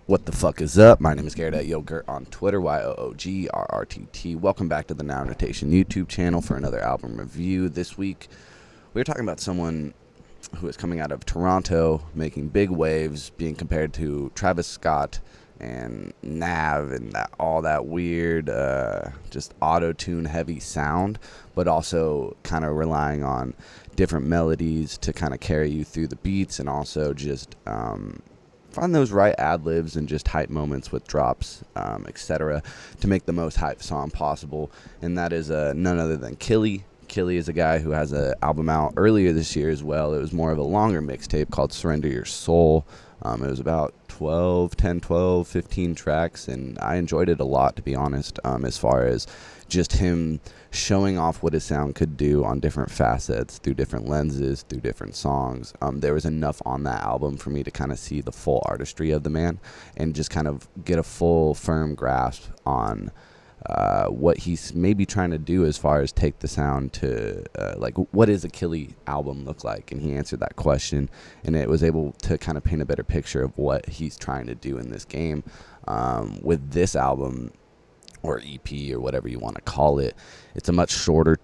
What the fuck is up? My name is Garrett at Yogurt on Twitter, YOOGRRTT. Welcome back to the Now Notation YouTube channel for another album review. This week, we're talking about someone who is coming out of Toronto, making big waves, being compared to Travis Scott and Nav and all that weird, just auto-tune heavy sound, but also kind of relying on different melodies to kind of carry you through the beats, and also just find those right ad-libs and just hype moments with drops, etc., to make the most hype song possible. And that is none other than Killy. Killy is a guy who has an album out earlier this year as well. It was more of a longer mixtape called Surrender Your Soul. It was about 15 tracks, and I enjoyed it a lot, to be honest, as far as just him showing off what his sound could do on different facets, through different lenses, through different songs. There was enough on that album for me to kind of see the full artistry of the man and just kind of get a full, firm grasp on what he's maybe trying to do as far as take the sound to, like, what does a Killy album look like? And he answered that question, and it was able to kind of paint a better picture of what he's trying to do in this game. With this album, or EP, or whatever you want to call it, it's a much shorter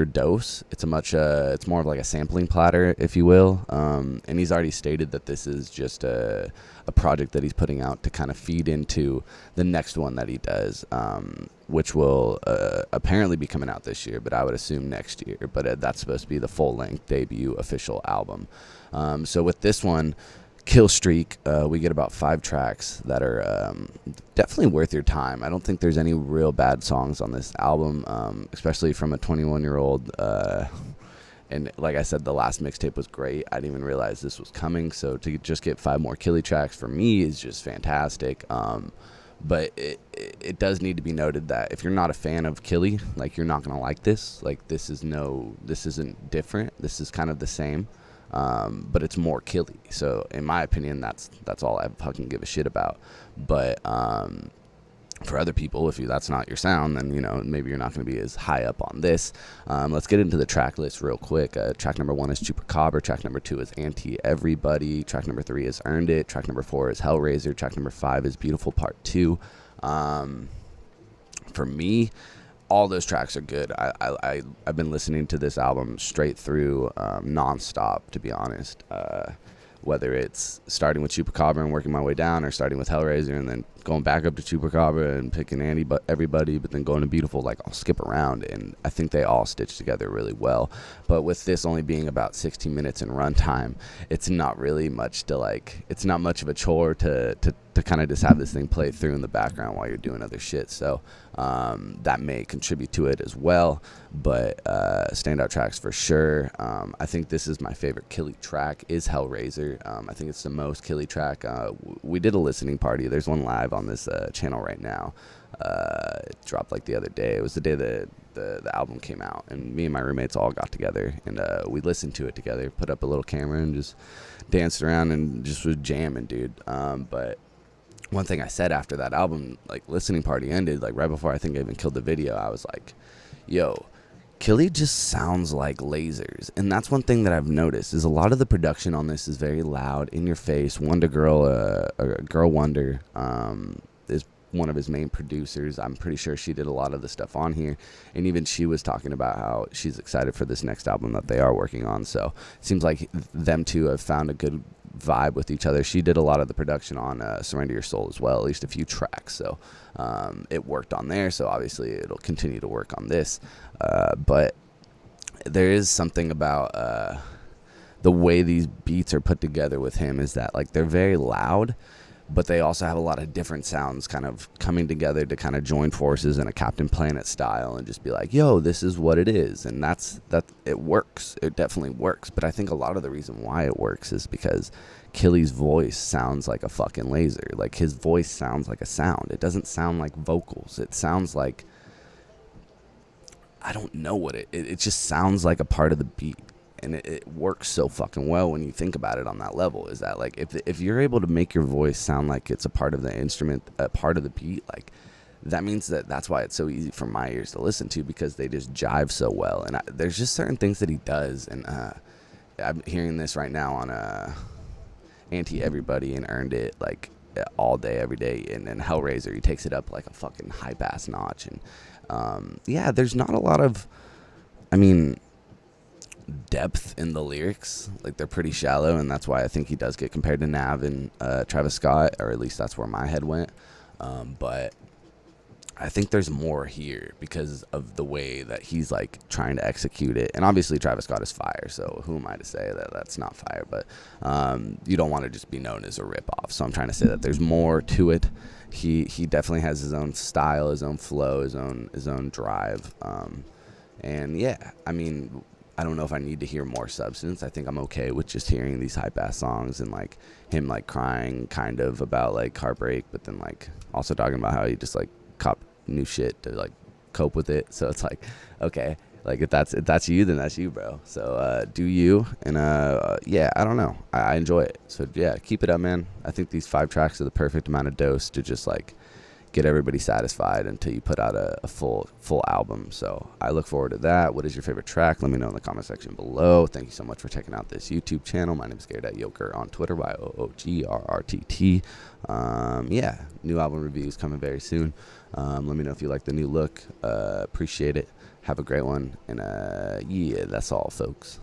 dose. It's a much it's more of like a sampling platter, if you will, and he's already stated that this is just a project that he's putting out to kind of feed into the next one that he does, which will apparently be coming out this year, but I would assume next year. But that's supposed to be the full-length debut official album. So with this one, KILLSTREAK, we get about 5 tracks that are definitely worth your time. I don't think there's any real bad songs on this album, especially from a 21-year-old. And like I said, the last mixtape was great. I didn't even realize this was coming. So to just get 5 more Killy tracks for me is just fantastic. But it does need to be noted that if you're not a fan of Killy, like, you're not going to like this. Like, this isn't different. This is kind of the same. But it's more Killy. So in my opinion, that's all I fucking give a shit about. But for other people, if that's not your sound, then, you know, maybe you're not going to be as high up on this. Let's get into the track list real quick. Track number 1 is Chupacabra. Track number 2 is Anti-Everybody. Track number 3 is Earned It. Track number 4 is Hellraiser. Track number 5 is Beautiful Part 2. For me, all those tracks are good. I've been listening to this album straight through, nonstop, to be honest. Whether it's starting with Chupacabra and working my way down, or starting with Hellraiser and then going back up to Chupacabra and picking Everybody, but then going to Beautiful, like, I'll skip around, and I think they all stitch together really well. But with this only being about 16 minutes in runtime, it's not really much to, like, it's not much of a chore to kind of just have this thing play through in the background while you're doing other shit. So that may contribute to it as well. But standout tracks for sure. I think this is my favorite Killy track, is Hellraiser. I think it's the most Killy track. We did a listening party. There's one live on this channel right now. It dropped like the other day. It was the day that the album came out, and me and my roommates all got together, and we listened to it together, put up a little camera, and just danced around and just was jamming, dude. But one thing I said after that album, like, listening party ended, like, right before I think I even killed the video, I was like, yo, Killy just sounds like lasers. And that's one thing that I've noticed, is a lot of the production on this is very loud, in your face. Wonder Girl, Girl Wonder, is one of his main producers. I'm pretty sure she did a lot of the stuff on here, and even she was talking about how she's excited for this next album that they are working on. So it seems like them two have found a good vibe with each other. She did a lot of the production on Surrender Your Soul as well, at least a few tracks. So it worked on there, so obviously it'll continue to work on this. But there is something about the way these beats are put together with him, is that, like, they're very loud, but they also have a lot of different sounds kind of coming together to kind of join forces in a Captain Planet style and just be like, yo, this is what it is. And that it works. It definitely works. But I think a lot of the reason why it works is because Killy's voice sounds like a fucking laser. Like, his voice sounds like a sound. It doesn't sound like vocals. It sounds like, I don't know what it just sounds like a part of the beat. And it works so fucking well when you think about it on that level, is that, like, if you're able to make your voice sound like it's a part of the instrument, a part of the beat, like, that means that's why it's so easy for my ears to listen to, because they just jive so well. And there's just certain things that he does, and I'm hearing this right now on Anti-Everybody and Earned It. Like, all day, every day. And then Hellraiser, he takes it up like a fucking hype-ass notch. And, yeah, there's not a lot of, I mean, depth in the lyrics. Like, they're pretty shallow, and that's why I think he does get compared to Nav and Travis Scott, or at least that's where my head went. But I think there's more here because of the way that he's like trying to execute it. And obviously Travis Scott is fire, so who am I to say that that's not fire? But you don't want to just be known as a ripoff. So I'm trying to say that there's more to it. He definitely has his own style, his own flow, his own drive. And yeah, I mean, I don't know if I need to hear more substance. I think I'm okay with just hearing these hype ass songs and like him like crying kind of about like heartbreak, but then like also talking about how he just like cop new shit to like cope with it. So it's like, okay, like if that's you, then that's you, bro. So do you. And yeah, I don't know, I enjoy it. So yeah, keep it up, man. I think these 5 tracks are the perfect amount of dose to just like get everybody satisfied until you put out a full album. So I look forward to that. What is your favorite track? Let me know in the comment section below. Thank you so much for checking out this YouTube channel. My name is Yoogurt on Twitter, YOOGRRTT. Yeah, new album reviews coming very soon. Let me know if you like the new look. Appreciate it. Have a great one. And yeah, that's all, folks.